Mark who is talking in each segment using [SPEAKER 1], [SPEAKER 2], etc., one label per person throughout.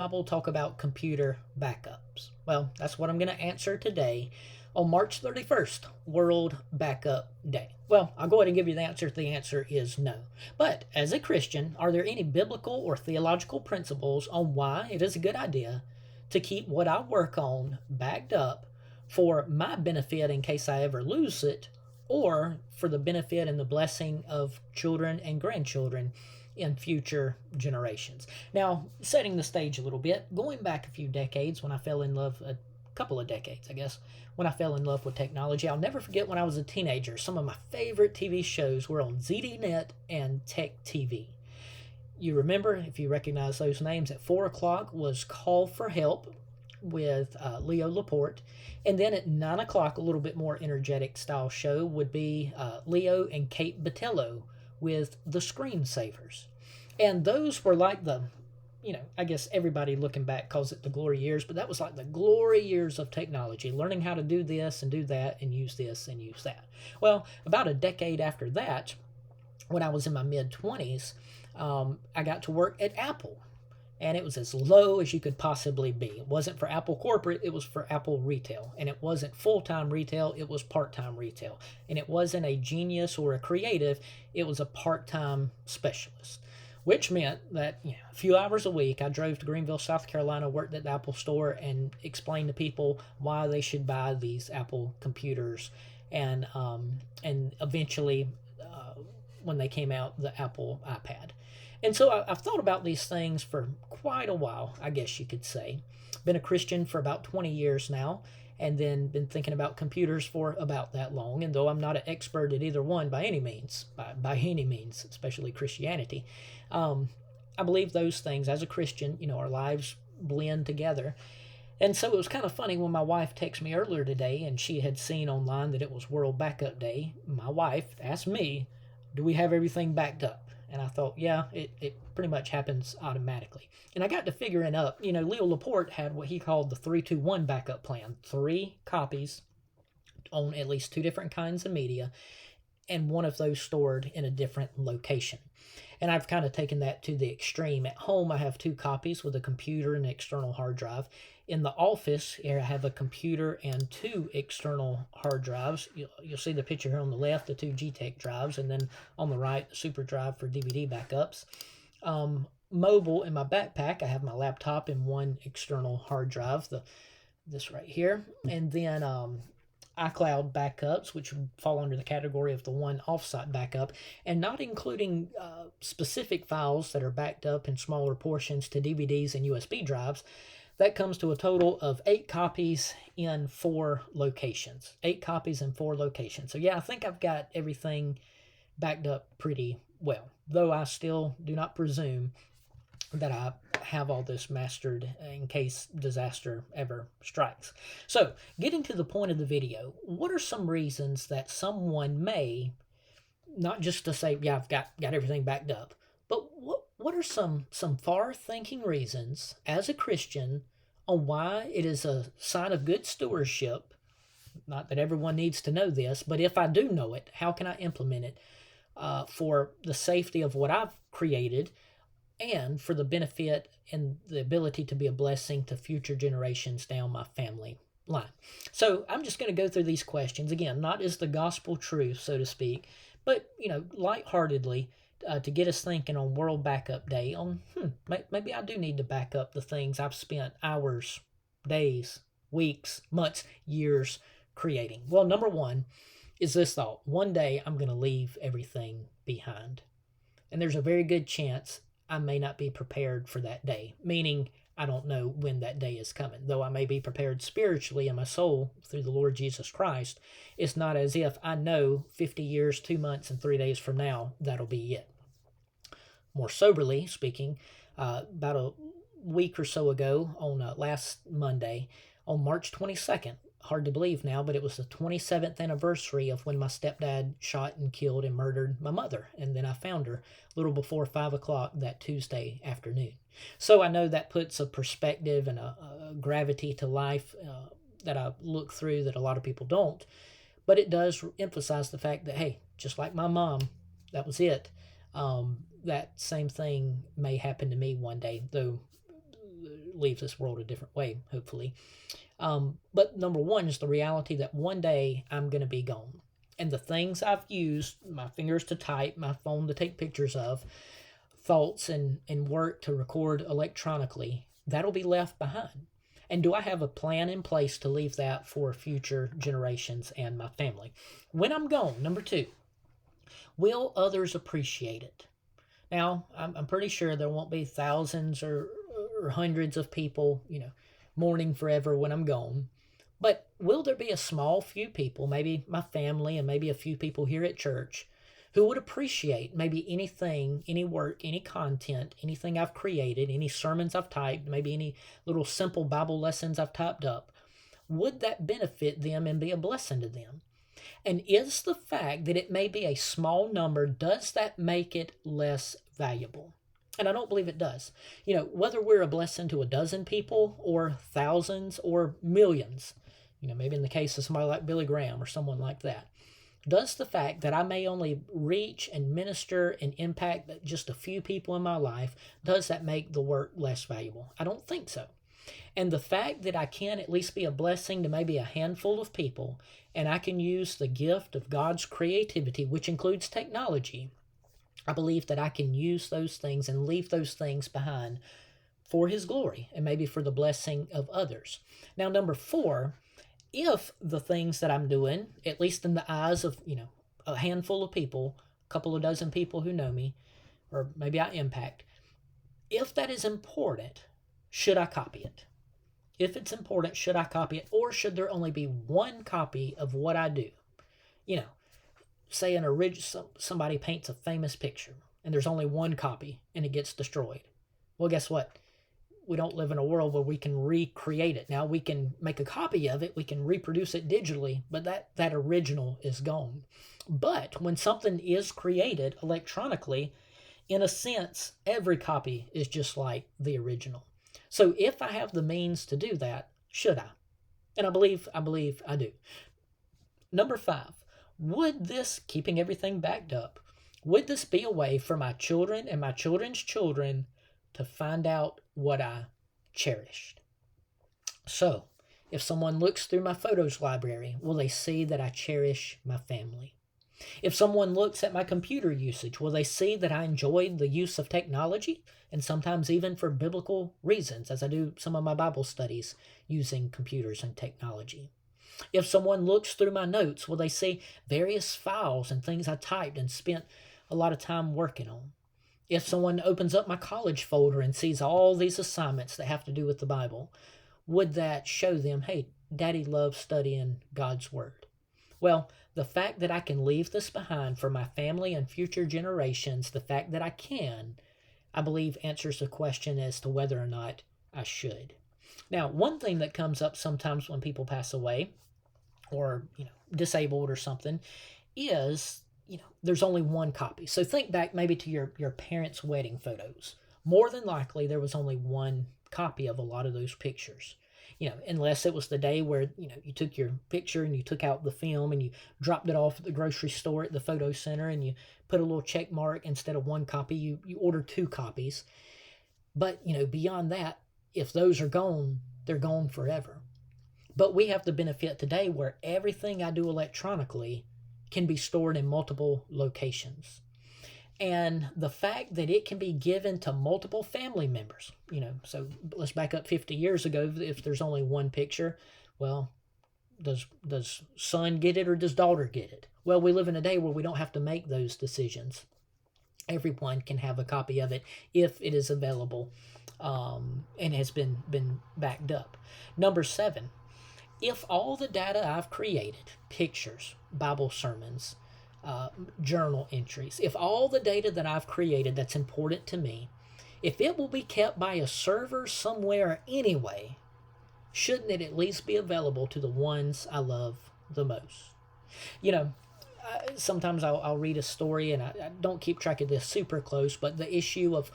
[SPEAKER 1] Bible talk about computer backups? Well, that's what I'm going to answer today on March 31st, World Backup Day. Well, I'll go ahead and give you the answer. The answer is no. But as a Christian, are there any biblical or theological principles on why it is a good idea to keep what I work on backed up for my benefit in case I ever lose it, or for the benefit and the blessing of children and grandchildren in future generations? Now, setting the stage a little bit, going back a few decades when I fell in love, a couple of decades, I guess, when I fell in love with technology. I'll never forget when I was a teenager, some of my favorite TV shows were on ZDNet and Tech TV. You remember, if you recognize those names, at 4 o'clock was Call for Help with Leo Laporte. And then at 9 o'clock, a little bit more energetic style show would be Leo and Kate Botello with The Screensavers. And those were like I guess everybody looking back calls it the glory years, but that was like the glory years of technology, learning how to do this and do that and use this and use that. Well, about a decade after that, when I was in my mid 20s, I got to work at Apple. And it was as low as you could possibly be. It wasn't for Apple corporate, it was for Apple retail. And it wasn't full-time retail, it was part-time retail. And it wasn't a genius or a creative, it was a part-time specialist. Which meant that a few hours a week, I drove to Greenville, South Carolina, worked at the Apple store, and explained to people why they should buy these Apple computers. And eventually, when they came out, the Apple iPad. And so I've thought about these things for quite a while, I guess you could say. Been a Christian for about 20 years now, and then been thinking about computers for about that long. And though I'm not an expert at either one by any means, by any means, especially Christianity, I believe those things as a Christian, our lives blend together. And so it was kind of funny when my wife texted me earlier today and she had seen online that it was World Backup Day. My wife asked me, do we have everything backed up? And I thought, yeah, it pretty much happens automatically. And I got to figuring up, Leo Laporte had what he called the 3-2-1 backup plan. 3 copies on at least 2 different kinds of media, and one of those stored in a different location. And I've kind of taken that to the extreme. At home, I have 2 copies with a computer and an external hard drive. In the office, here I have a computer and 2 external hard drives. You'll see the picture here on the left, the 2 G-Tech drives, and then on the right, the Super Drive for DVD backups. Mobile, in my backpack, I have my laptop and 1 external hard drive, this right here. And then iCloud backups, which would fall under the category of the 1 offsite backup, and not including specific files that are backed up in smaller portions to DVDs and USB drives. That comes to a total of 8 copies in 4 locations. 8 copies in 4 locations. So yeah, I think I've got everything backed up pretty well, though I still do not presume that I have all this mastered in case disaster ever strikes. So, getting to the point of the video, what are some reasons that someone may, not just to say, yeah, I've got everything backed up, but what are some far-thinking reasons as a Christian on why it is a sign of good stewardship? Not that everyone needs to know this, but if I do know it, how can I implement it for the safety of what I've created and for the benefit and the ability to be a blessing to future generations down my family line? So I'm just going to go through these questions, again, not as the gospel truth, so to speak, but, lightheartedly, to get us thinking on World Backup Day on, maybe I do need to back up the things I've spent hours, days, weeks, months, years creating. Well, number 1 is this thought: one day I'm going to leave everything behind. And there's a very good chance I may not be prepared for that day, meaning I don't know when that day is coming. Though I may be prepared spiritually in my soul through the Lord Jesus Christ, it's not as if I know 50 years, 2 months, and 3 days from now, that'll be it. More soberly speaking, about a week or so ago, on last Monday, on March 22nd, hard to believe now, but it was the 27th anniversary of when my stepdad shot and killed and murdered my mother. And then I found her a little before 5 o'clock that Tuesday afternoon. So I know that puts a perspective and a gravity to life that I look through that a lot of people don't. But it does emphasize the fact that, hey, just like my mom, that was it. That same thing may happen to me one day, though leave this world a different way, hopefully. But number one is the reality that one day I'm going to be gone. And the things I've used, my fingers to type, my phone to take pictures of, thoughts and work to record electronically, that'll be left behind. And do I have a plan in place to leave that for future generations and my family? When I'm gone, number two, will others appreciate it? Now, I'm pretty sure there won't be thousands or hundreds of people, mourning forever when I'm gone. But will there be a small few people, maybe my family and maybe a few people here at church, who would appreciate maybe anything, any work, any content, anything I've created, any sermons I've typed, maybe any little simple Bible lessons I've typed up? Would that benefit them and be a blessing to them? And is the fact that it may be a small number, does that make it less valuable? And I don't believe it does. Whether we're a blessing to a dozen people or thousands or millions, maybe in the case of somebody like Billy Graham or someone like that, does the fact that I may only reach and minister and impact just a few people in my life, does that make the work less valuable? I don't think so. And the fact that I can at least be a blessing to maybe a handful of people, and I can use the gift of God's creativity, which includes technology, I believe that I can use those things and leave those things behind for His glory and maybe for the blessing of others. Now, number four, if the things that I'm doing, at least in the eyes of, a handful of people, a couple of dozen people who know me, or maybe I impact, if that is important, should I copy it? If it's important, should I copy it? Or should there only be one copy of what I do? Say somebody paints a famous picture and there's only one copy and it gets destroyed. Well, guess what? We don't live in a world where we can recreate it. Now we can make a copy of it, we can reproduce it digitally, but that original is gone. But when something is created electronically, in a sense, every copy is just like the original. So if I have the means to do that, should I? And I believe I do. Number five, would this, keeping everything backed up, would this be a way for my children and my children's children to find out what I cherished? So, if someone looks through my photos library, will they see that I cherish my family? If someone looks at my computer usage, will they see that I enjoyed the use of technology, and sometimes even for biblical reasons, as I do some of my Bible studies using computers and technology? If someone looks through my notes, will they see various files and things I typed and spent a lot of time working on? If someone opens up my college folder and sees all these assignments that have to do with the Bible, would that show them, hey, Daddy loves studying God's Word? Well, the fact that I can leave this behind for my family and future generations, the fact that I can, I believe answers the question as to whether or not I should. Now, one thing that comes up sometimes when people pass away or, disabled or something is, there's only one copy. So think back maybe to your parents' wedding photos. More than likely, there was only one copy of a lot of those pictures. Unless it was the day where, you took your picture and you took out the film and you dropped it off at the grocery store at the photo center and you put a little check mark instead of one copy, you ordered two copies. But, beyond that, if those are gone, they're gone forever. But we have the benefit today where everything I do electronically can be stored in multiple locations. And the fact that it can be given to multiple family members, so let's back up 50 years ago. If there's only one picture, well, does son get it or does daughter get it? Well, we live in a day where we don't have to make those decisions. Everyone can have a copy of it if it is available and has been backed up. Number seven, if all the data I've created, pictures, Bible sermons, journal entries, if all the data that I've created that's important to me, if it will be kept by a server somewhere anyway, shouldn't it at least be available to the ones I love the most? Sometimes I'll read a story, and I don't keep track of this super close, but the issue of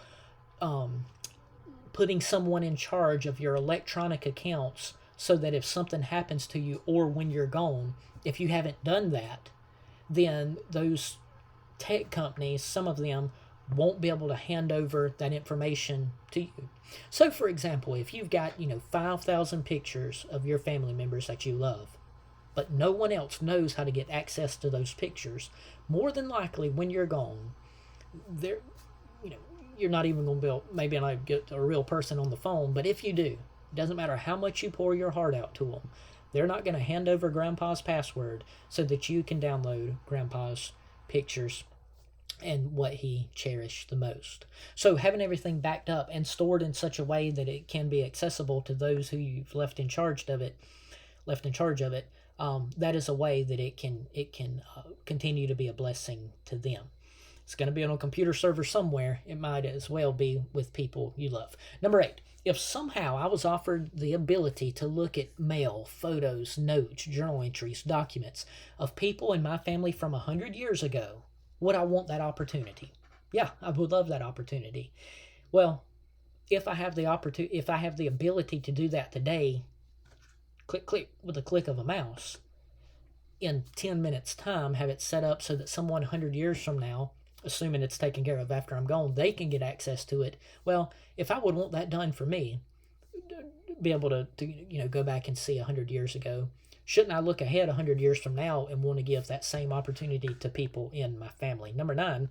[SPEAKER 1] putting someone in charge of your electronic accounts so that if something happens to you or when you're gone, if you haven't done that, then those tech companies, some of them, won't be able to hand over that information to you. So, for example, if you've got, 5,000 pictures of your family members that you love, but no one else knows how to get access to those pictures, more than likely when you're gone, there, you know, you're not even going to be able, maybe not get a real person on the phone, but if you do, it doesn't matter how much you pour your heart out to them, they're not going to hand over grandpa's password so that you can download grandpa's pictures and what he cherished the most. So having everything backed up and stored in such a way that it can be accessible to those who you've left in charge of it, that is a way that it can continue to be a blessing to them. It's going to be on a computer server somewhere. It might as well be with people you love. Number 8, if somehow I was offered the ability to look at mail, photos, notes, journal entries, documents of people in my family from 100 years ago, would I want that opportunity? Yeah, I would love that opportunity. Well, if I have the ability to do that today, click with a click of a mouse, in 10 minutes time, have it set up so that someone 100 years from now, assuming it's taken care of after I'm gone, they can get access to it. Well, if I would want that done for me, be able to go back and see 100 years ago, shouldn't I look ahead 100 years from now and want to give that same opportunity to people in my family? Number 9,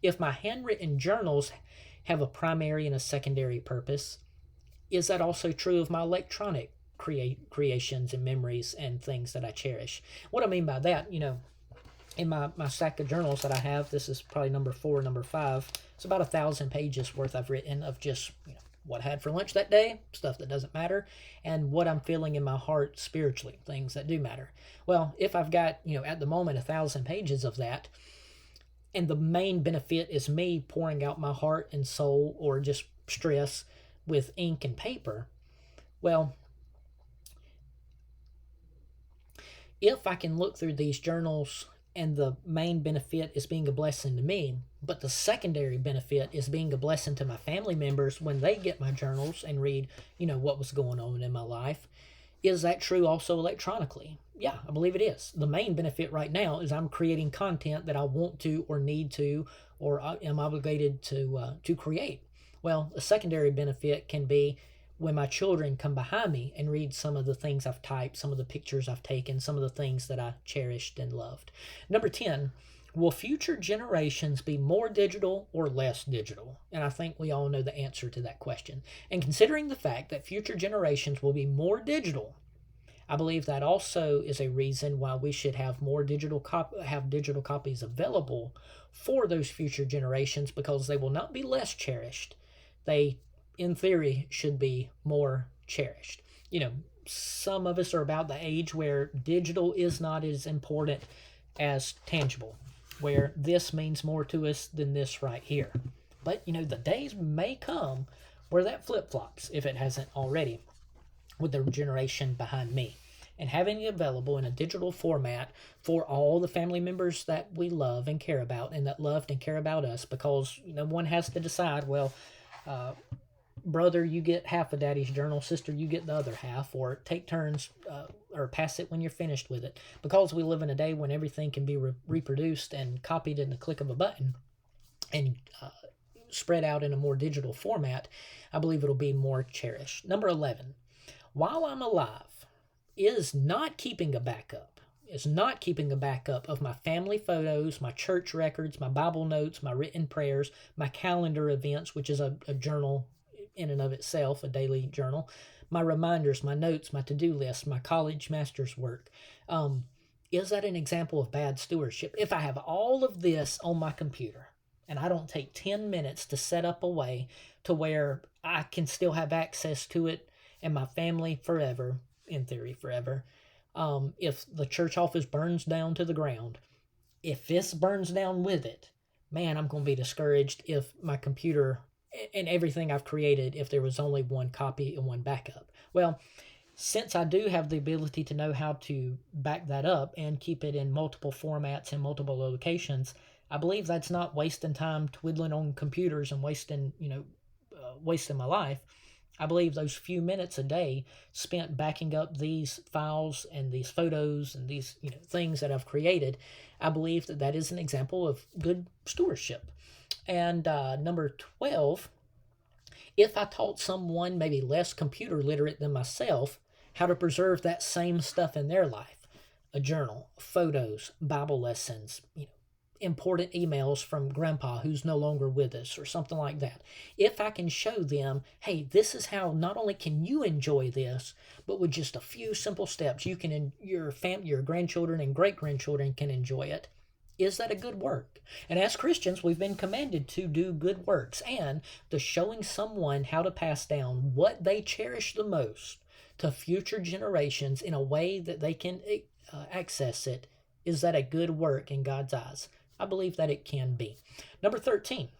[SPEAKER 1] if my handwritten journals have a primary and a secondary purpose, is that also true of my electronic creations and memories and things that I cherish? What I mean by that, in my stack of journals that I have, this is probably number 4, number 5. It's about 1,000 pages worth I've written of just what I had for lunch that day, stuff that doesn't matter, and what I'm feeling in my heart spiritually, things that do matter. Well, if I've got at the moment 1,000 pages of that, and the main benefit is me pouring out my heart and soul or just stress with ink and paper, well, if I can look through these journals and the main benefit is being a blessing to me, but the secondary benefit is being a blessing to my family members when they get my journals and read, what was going on in my life, is that true also electronically? Yeah, I believe it is. The main benefit right now is I'm creating content that I want to or need to or am obligated to create. Well, a secondary benefit can be when my children come behind me and read some of the things I've typed, some of the pictures I've taken, some of the things that I cherished and loved. Number 10, will future generations be more digital or less digital? And I think we all know the answer to that question. And considering the fact that future generations will be more digital, I believe that also is a reason why we should have more digital copies available for those future generations, because they will not be less cherished. They, in theory, should be more cherished. Some of us are about the age where digital is not as important as tangible, where this means more to us than this right here. But, the days may come where that flip-flops, if it hasn't already, with the generation behind me. And having it available in a digital format for all the family members that we love and care about and that loved and care about us, because, one has to decide, well, brother, you get half of daddy's journal, sister, you get the other half, or take turns or pass it when you're finished with it. Because we live in a day when everything can be reproduced and copied in the click of a button and spread out in a more digital format, I believe it'll be more cherished. Number 11, while I'm alive, is not keeping a backup of my family photos, my church records, my Bible notes, my written prayers, my calendar events, which is a journal in and of itself, a daily journal, my reminders, my notes, my to-do list, my college master's work. Is that an example of bad stewardship? If I have all of this on my computer and I don't take 10 minutes to set up a way to where I can still have access to it and my family forever, in theory forever, if the church office burns down to the ground, if this burns down with it, man, I'm going to be discouraged if my computer and everything I've created, if there was only one copy and one backup. Well, since I do have the ability to know how to back that up and keep it in multiple formats and multiple locations, I believe that's not wasting time twiddling on computers and wasting my life. I believe those few minutes a day spent backing up these files and these photos and these things that I've created, I believe that is an example of good stewardship. And number 12, if I taught someone maybe less computer literate than myself how to preserve that same stuff in their life, a journal, photos, Bible lessons, important emails from grandpa who's no longer with us or something like that. If I can show them, hey, this is how not only can you enjoy this, but with just a few simple steps, you can, your family, your grandchildren and great grandchildren can enjoy it. Is that a good work? And as Christians, we've been commanded to do good works, and the showing someone how to pass down what they cherish the most to future generations in a way that they can access it. Is that a good work in God's eyes? I believe that it can be. Number 13,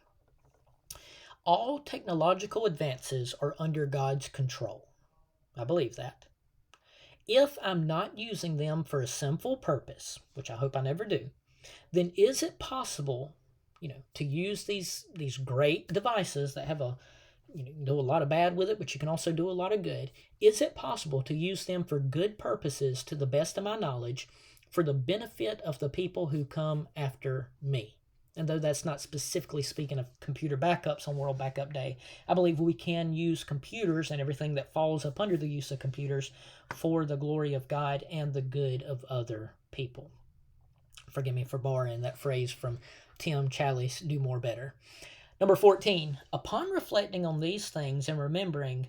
[SPEAKER 1] all technological advances are under God's control. I believe that. If I'm not using them for a sinful purpose, which I hope I never do, then is it possible, to use these great devices that have you can do a lot of bad with it, but you can also do a lot of good. Is it possible to use them for good purposes, to the best of my knowledge, for the benefit of the people who come after me? And though that's not specifically speaking of computer backups on World Backup Day, I believe we can use computers and everything that falls up under the use of computers for the glory of God and the good of other people. Forgive me for borrowing that phrase from Tim Challies, Do More Better. Number 14, upon reflecting on these things and remembering,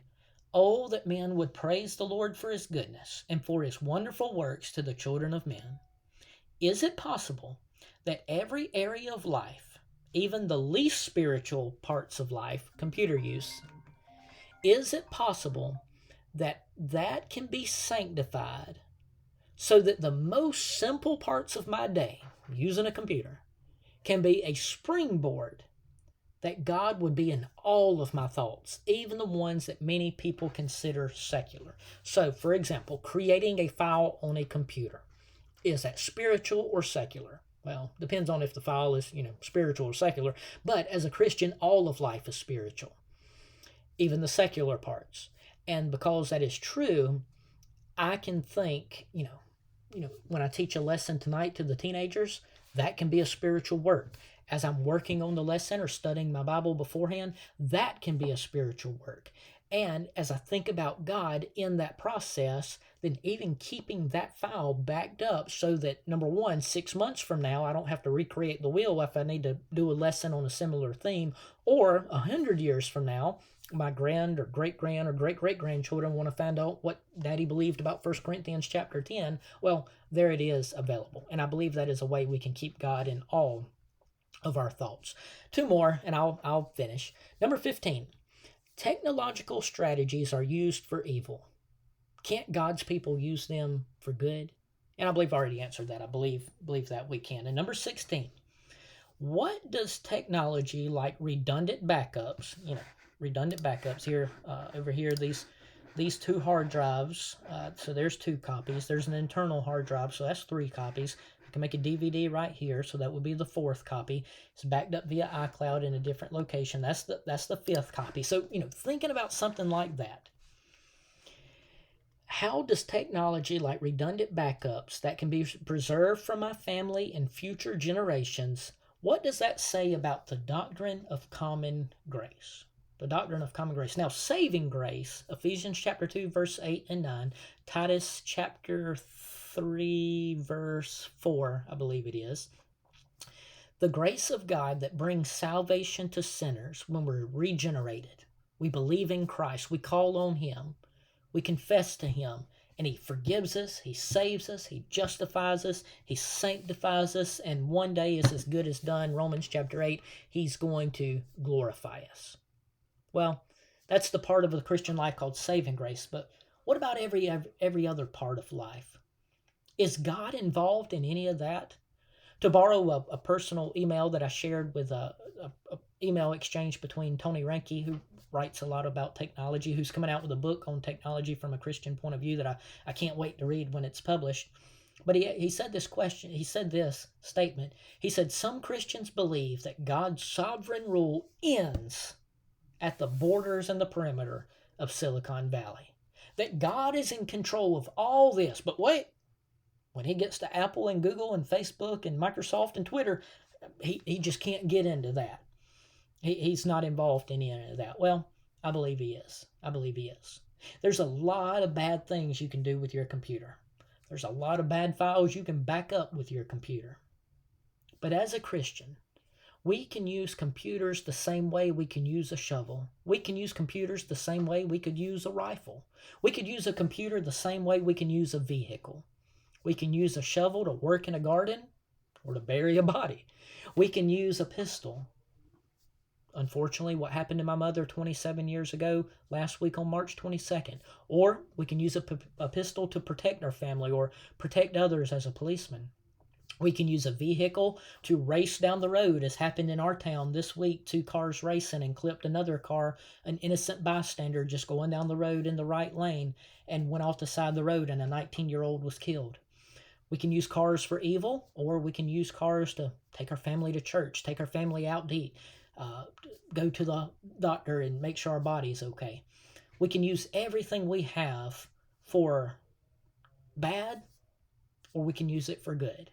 [SPEAKER 1] oh, that men would praise the Lord for his goodness and for his wonderful works to the children of men. Is it possible that every area of life, even the least spiritual parts of life, computer use, is it possible that that can be sanctified so that the most simple parts of my day, using a computer, can be a springboard that God would be in all of my thoughts, even the ones that many people consider secular? So, for example, creating a file on a computer. Is that spiritual or secular? Well, depends on if the file is, spiritual or secular. But as a Christian, all of life is spiritual, even the secular parts. And because that is true, I can think, when I teach a lesson tonight to the teenagers, that can be a spiritual work. As I'm working on the lesson or studying my Bible beforehand, that can be a spiritual work. And as I think about God in that process, then even keeping that file backed up so that, number one, 6 months from now, I don't have to recreate the wheel if I need to do a lesson on a similar theme, or 100 years from now, my grand or great-grand or great-great-grandchildren want to find out what Daddy believed about 1 Corinthians chapter 10, well, there it is available. And I believe that is a way we can keep God in all of our thoughts. Two more, and I'll finish. Number 15, technological strategies are used for evil. Can't God's people use them for good? And I believe I already answered that. I believe that we can. And number 16, what does technology like redundant backups, here, over here, these two hard drives, so there's 2 copies. There's an internal hard drive, so that's 3 copies. I can make a DVD right here, so that would be the 4th copy. It's backed up via iCloud in a different location. That's the 5th copy. So, thinking about something like that, how does technology like redundant backups that can be preserved from my family and future generations, what does that say about the doctrine of common grace? The doctrine of common grace. Now, saving grace, Ephesians chapter 2, verse 8 and 9, Titus chapter 3, verse 4, I believe it is. The grace of God that brings salvation to sinners when we're regenerated. We believe in Christ. We call on Him. We confess to Him. And He forgives us. He saves us. He justifies us. He sanctifies us. And one day is as good as done. Romans chapter 8, He's going to glorify us. Well, that's the part of the Christian life called saving grace. But what about every other part of life? Is God involved in any of that? To borrow a personal email that I shared with a email exchange between Tony Reinke, who writes a lot about technology, who's coming out with a book on technology from a Christian point of view that I can't wait to read when it's published. But he said this statement. He said, some Christians believe that God's sovereign rule ends at the borders and the perimeter of Silicon Valley. That God is in control of all this. But wait, when He gets to Apple and Google and Facebook and Microsoft and Twitter, he just can't get into that. He's not involved in any of that. Well, I believe he is. I believe he is. There's a lot of bad things you can do with your computer. There's a lot of bad files you can back up with your computer. But as a Christian, we can use computers the same way we can use a shovel. We can use computers the same way we could use a rifle. We could use a computer the same way we can use a vehicle. We can use a shovel to work in a garden or to bury a body. We can use a pistol. Unfortunately, what happened to my mother 27 years ago, last week on March 22nd. Or we can use a pistol to protect our family or protect others as a policeman. We can use a vehicle to race down the road, as happened in our town this week. 2 cars racing and clipped another car, an innocent bystander just going down the road in the right lane, and went off the side of the road, and a 19-year-old was killed. We can use cars for evil, or we can use cars to take our family to church, take our family out to eat, go to the doctor and make sure our body's okay. We can use everything we have for bad, or we can use it for good.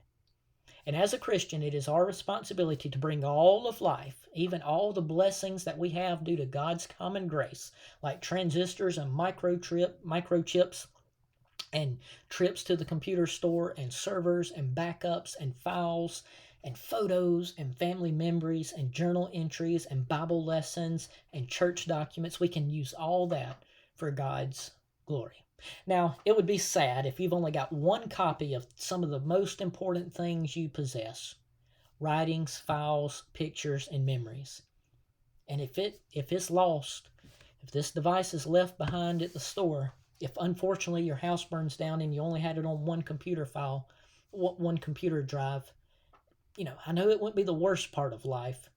[SPEAKER 1] And as a Christian, it is our responsibility to bring all of life, even all the blessings that we have due to God's common grace, like transistors and microchips, and trips to the computer store, and servers, and backups, and files, and photos, and family memories, and journal entries, and Bible lessons, and church documents. We can use all that for God's glory. Now, it would be sad if you've only got one copy of some of the most important things you possess: writings, files, pictures, and memories. And if it's lost, if this device is left behind at the store, if unfortunately your house burns down and you only had it on one computer file, one computer drive, I know it wouldn't be the worst part of life,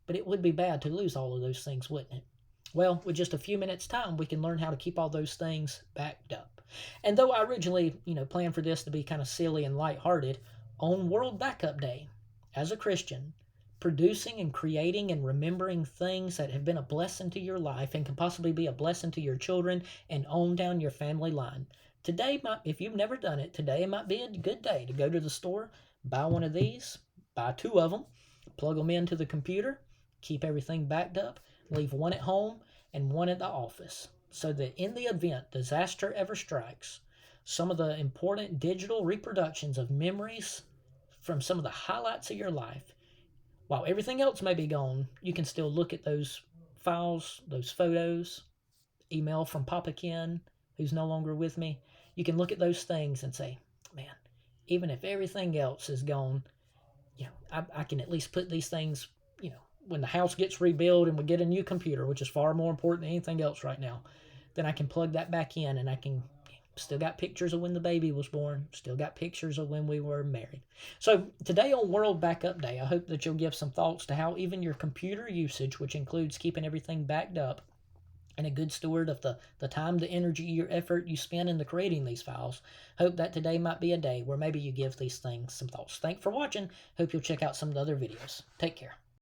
[SPEAKER 1] but it would be bad to lose all of those things, wouldn't it? Well, with just a few minutes' time, we can learn how to keep all those things backed up. And though I originally, planned for this to be kind of silly and lighthearted, on World Backup Day, as a Christian, producing and creating and remembering things that have been a blessing to your life and can possibly be a blessing to your children and on down your family line. Today, if you've never done it, today might be a good day to go to the store, buy one of these, buy 2 of them, plug them into the computer, keep everything backed up, leave one at home and one at the office, so that in the event disaster ever strikes, some of the important digital reproductions of memories from some of the highlights of your life, while everything else may be gone, you can still look at those files, those photos, email from Papa Ken, who's no longer with me. You can look at those things and say, man, even if everything else is gone, I can at least put these things, when the house gets rebuilt and we get a new computer, which is far more important than anything else right now, then I can plug that back in, and I can still got pictures of when the baby was born, still got pictures of when we were married. So today on World Backup Day, I hope that you'll give some thoughts to how even your computer usage, which includes keeping everything backed up, and a good steward of the time, the energy, your effort you spend into creating these files. Hope that today might be a day where maybe you give these things some thoughts. Thanks for watching. Hope you'll check out some of the other videos. Take care.